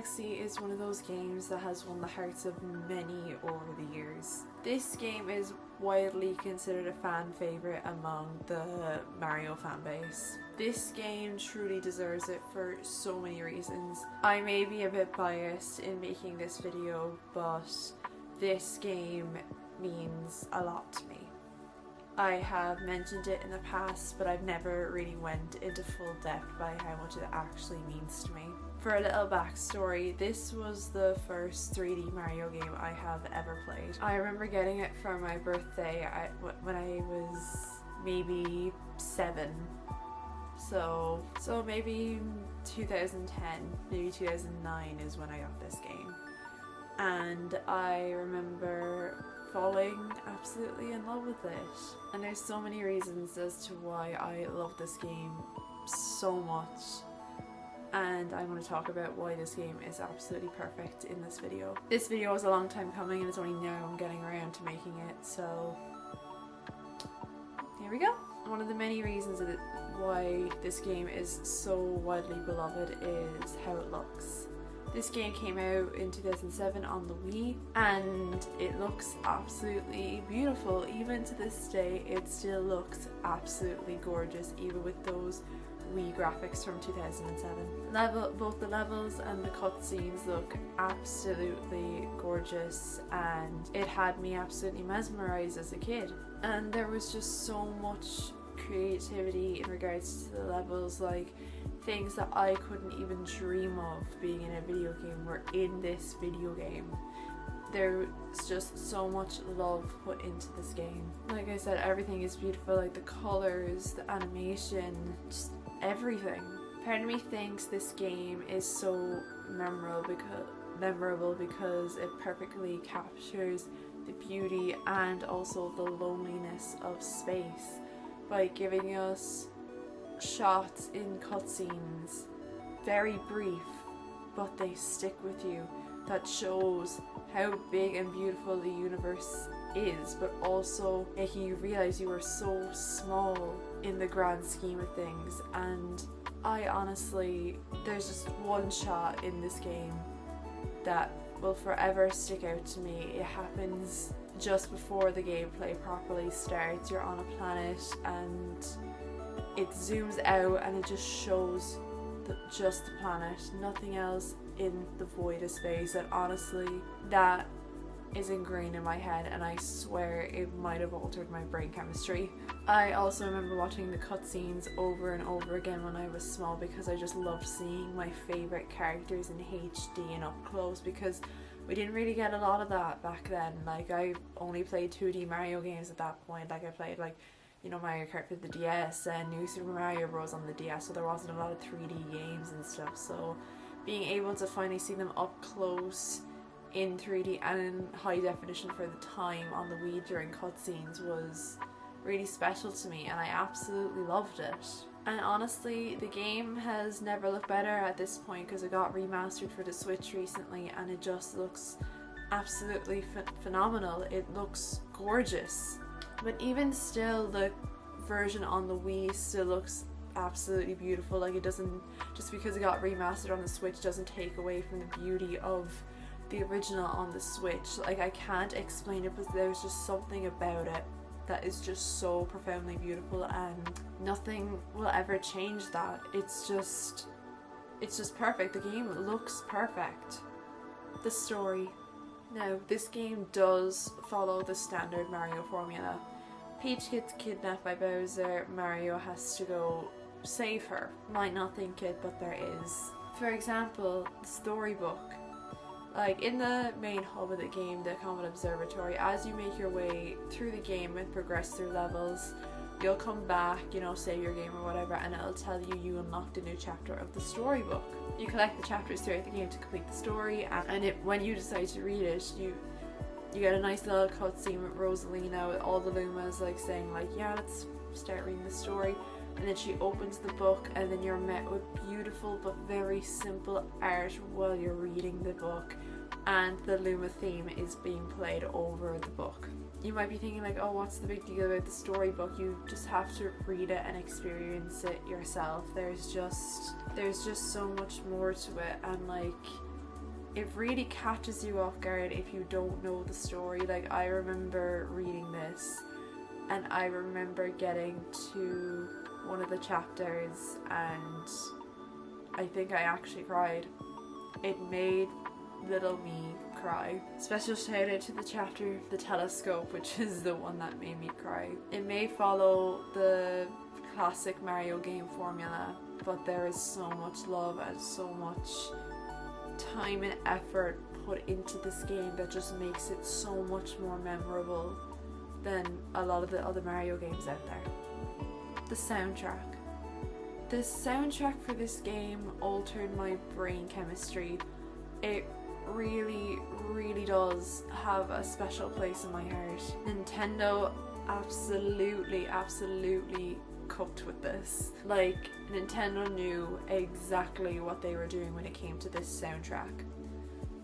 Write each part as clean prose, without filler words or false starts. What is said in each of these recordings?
Galaxy is one of those games that has won the hearts of many over the years. This game is widely considered a fan favourite among the Mario fanbase. This game truly deserves it for so many reasons. I may be a bit biased in making this video, but this game means a lot to me. I have mentioned it in the past, but I've never really went into full depth by how much it actually means to me. For a little backstory, this was the first 3D Mario game I have ever played. I remember getting it for my birthday when I was maybe 7. So maybe 2010, maybe 2009 is when I got this game. And I remember falling absolutely in love with it. And there's so many reasons as to why I love this game so much. And I'm going to talk about why this game is absolutely perfect in this video. This video was a long time coming and it's only now I'm getting around to making it, so here we go. One of the many reasons why this game is so widely beloved is how it looks. This game came out in 2007 on the Wii and it looks absolutely beautiful. Even to this day it still looks absolutely gorgeous, even with those Wii graphics from 2007. Both the levels and the cutscenes look absolutely gorgeous, and it had me absolutely mesmerized as a kid. And there was just so much creativity in regards to the levels, like things that I couldn't even dream of being in a video game were in this video game. There's just so much love put into this game. Like I said, everything is beautiful, like the colors, the animation, just everything. Part of me thinks this game is so memorable because it perfectly captures the beauty and also the loneliness of space by giving us shots in cutscenes, very brief, but they stick with you, that shows how big and beautiful the universe is, but also making you realize you are so small in the grand scheme of things. And I honestly, there's just one shot in this game that will forever stick out to me. It happens just before the gameplay properly starts. You're on a planet and it zooms out and it just shows just the planet, nothing else in the void of space, and honestly that is ingrained in my head and I swear it might have altered my brain chemistry. I also remember watching the cutscenes over and over again when I was small because I just loved seeing my favourite characters in HD and up close, because we didn't really get a lot of that back then. Like, I only played 2D Mario games at that point. Like, I played Mario Kart for the DS and New Super Mario Bros on the DS, so there wasn't a lot of 3D games and stuff. So being able to finally see them up close in 3D and in high definition for the time on the Wii during cutscenes was really special to me, and I absolutely loved it. And honestly, the game has never looked better at this point because it got remastered for the Switch recently and it just looks absolutely phenomenal. It looks gorgeous. But even still, the version on the Wii still looks absolutely beautiful. Like, it doesn't, just because it got remastered on the Switch doesn't take away from the beauty of the original on the Switch. Like, I can't explain it, but there's just something about it that is just so profoundly beautiful, and nothing will ever change that. It's just perfect. The game looks perfect. The story. Now, this game does follow the standard Mario formula. Peach gets kidnapped by Bowser, Mario has to go save her. Might not think it, but there is. For example, the storybook. Like, in the main hub of the game, the Comet Observatory, as you make your way through the game and progress through levels, you'll come back, save your game or whatever, and it'll tell you unlocked a new chapter of the storybook. You collect the chapters throughout the game to complete the story, and when you decide to read it, you get a nice little cutscene with Rosalina with all the Lumas saying yeah, let's start reading the story. And then she opens the book and then you're met with beautiful but very simple art while you're reading the book, and the Luma theme is being played over the book. You might be thinking oh, what's the big deal about the storybook? You just have to read it and experience it yourself. There's just so much more to it, and it really catches you off guard if you don't know the story. Like, I remember reading this and I remember getting to one of the chapters and I think I actually cried. It made little me cry. Special shout out to the chapter of the telescope, which is the one that made me cry. It may follow the classic Mario game formula, but there is so much love and so much time and effort put into this game that just makes it so much more memorable than a lot of the other Mario games out there. The soundtrack. The soundtrack for this game altered my brain chemistry. It really, really does have a special place in my heart. Nintendo absolutely cooked with this. Like, Nintendo knew exactly what they were doing when it came to this soundtrack.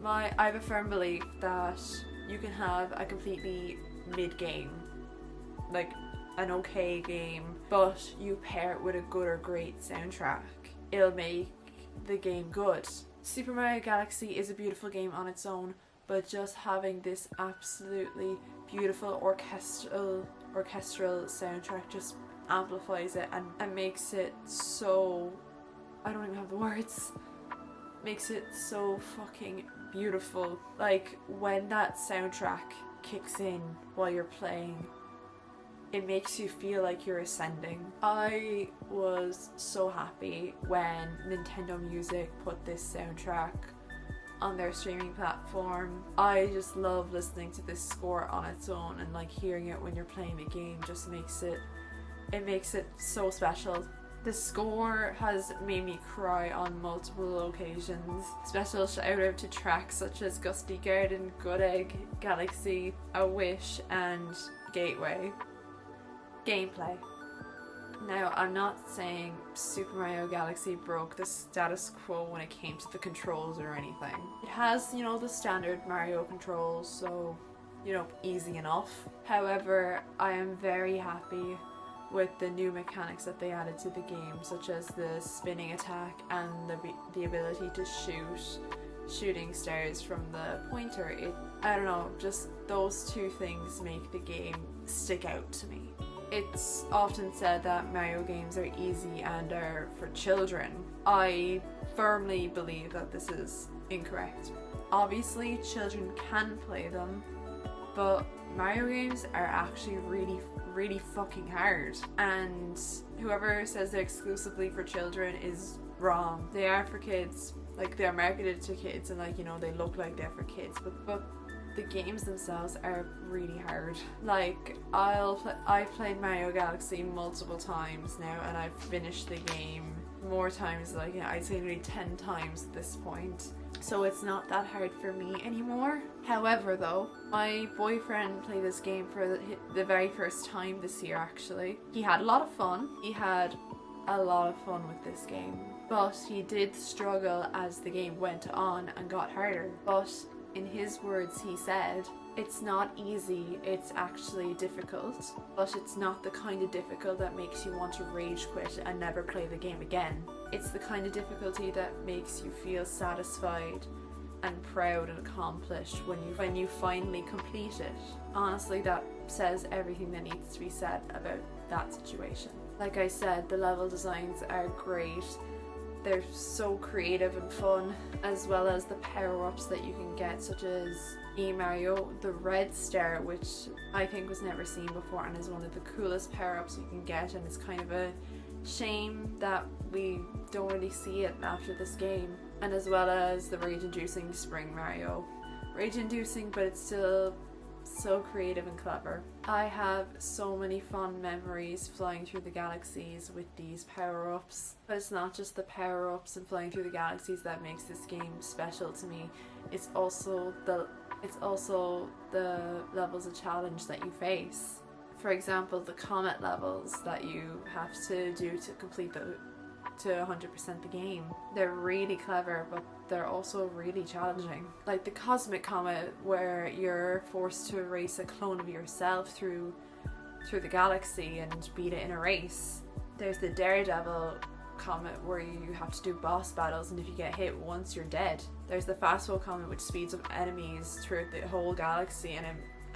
I have a firm belief that you can have a completely mid-game, like an okay game, but you pair it with a good or great soundtrack, it'll make the game good. Super Mario Galaxy is a beautiful game on its own, but just having this absolutely beautiful orchestral soundtrack just amplifies it and makes it so, I don't even have the words, makes it so fucking beautiful. Like, when that soundtrack kicks in while you're playing, it makes you feel like you're ascending. I was so happy when Nintendo Music put this soundtrack on their streaming platform. I just love listening to this score on its own, and like hearing it when you're playing the game just makes it so special. The score has made me cry on multiple occasions. Special shout out to tracks such as Gusty Garden, Good Egg, Galaxy, A Wish and Gateway. Gameplay. Now, I'm not saying Super Mario Galaxy broke the status quo when it came to the controls or anything. It has, the standard Mario controls, so, easy enough. However, I am very happy with the new mechanics that they added to the game, such as the spinning attack and the ability to shoot shooting stars from the pointer. I don't know, just those two things make the game stick out to me. It's often said that Mario games are easy and are for children. I firmly believe that this is incorrect. Obviously, children can play them, but Mario games are actually really fucking hard. And whoever says they're exclusively for children is wrong. They are for kids. Like, they're marketed to kids and they look like they're for kids, but the games themselves are really hard. Like, I've played Mario Galaxy multiple times now, and I've finished the game more times, I'd say nearly 10 times at this point. So it's not that hard for me anymore. However, though, my boyfriend played this game for the very first time this year, actually. He had a lot of fun. With this game. But he did struggle as the game went on and got harder. But in his words, he said, "It's not easy, it's actually difficult, but it's not the kind of difficult that makes you want to rage quit and never play the game again. It's the kind of difficulty that makes you feel satisfied and proud and accomplished when you finally complete it." Honestly, that says everything that needs to be said about that situation. Like I said, the level designs are great. They're so creative and fun, as well as the power-ups that you can get, such as Mario, the red star, which I think was never seen before and is one of the coolest power-ups you can get, and it's kind of a shame that we don't really see it after this game. And as well as the rage-inducing Spring Mario. Rage-inducing, but it's still so creative and clever. I have so many fond memories flying through the galaxies with these power-ups. But it's not just the power-ups and flying through the galaxies that makes this game special to me. It's also the levels of challenge that you face. For example, the comet levels that you have to do to complete to 100% the game. They're really clever, but they're also really challenging. Like the Cosmic Comet, where you're forced to race a clone of yourself through the galaxy and beat it in a race. There's the Daredevil comet where you have to do boss battles, and if you get hit once you're dead. There's the fastball comet, which speeds up enemies throughout the whole galaxy, and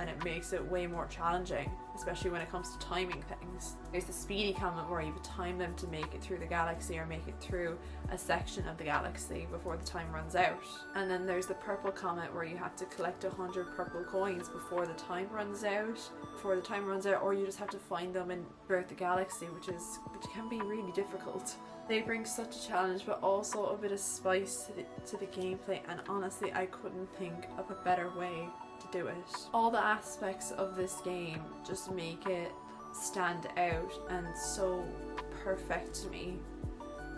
it makes it way more challenging, especially when it comes to timing things. There's the speedy comet where you time them to make it through the galaxy or make it through a section of the galaxy before the time runs out. And then there's the purple comet where you have to collect 100 purple coins before the time runs out. Or you just have to find them throughout the galaxy, which can be really difficult. They bring such a challenge, but also a bit of spice to the gameplay, and honestly I couldn't think of a better way to do it. All the aspects of this game just make it stand out and so perfect to me.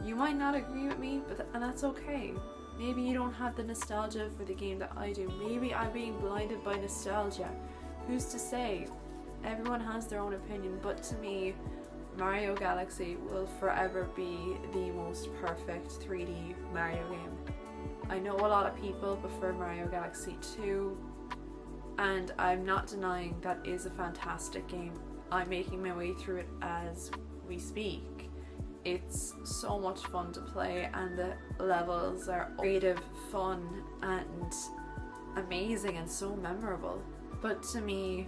You might not agree with me, and that's okay. Maybe you don't have the nostalgia for the game that I do. Maybe I'm being blinded by nostalgia. Who's to say? Everyone has their own opinion, but to me, Mario Galaxy will forever be the most perfect 3D Mario game. I know a lot of people prefer Mario Galaxy 2, and I'm not denying that is a fantastic game. I'm making my way through it as we speak. It's so much fun to play, and the levels are creative, fun, and amazing, and so memorable. But to me,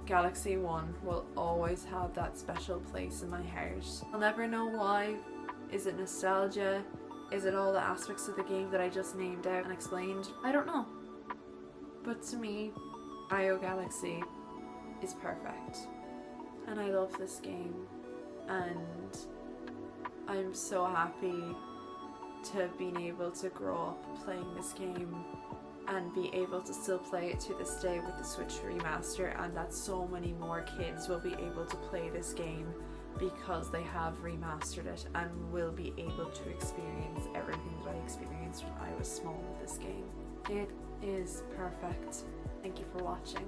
Galaxy 1 will always have that special place in my heart. I'll never know why. Is it nostalgia? Is it all the aspects of the game that I just named out and explained? I don't know. But to me, Mario Galaxy is perfect. And I love this game. And I'm so happy to have been able to grow up playing this game and be able to still play it to this day with the Switch remaster, and that so many more kids will be able to play this game because they have remastered it and will be able to experience everything that I experienced when I was small with this game. It is perfect. Thank you for watching.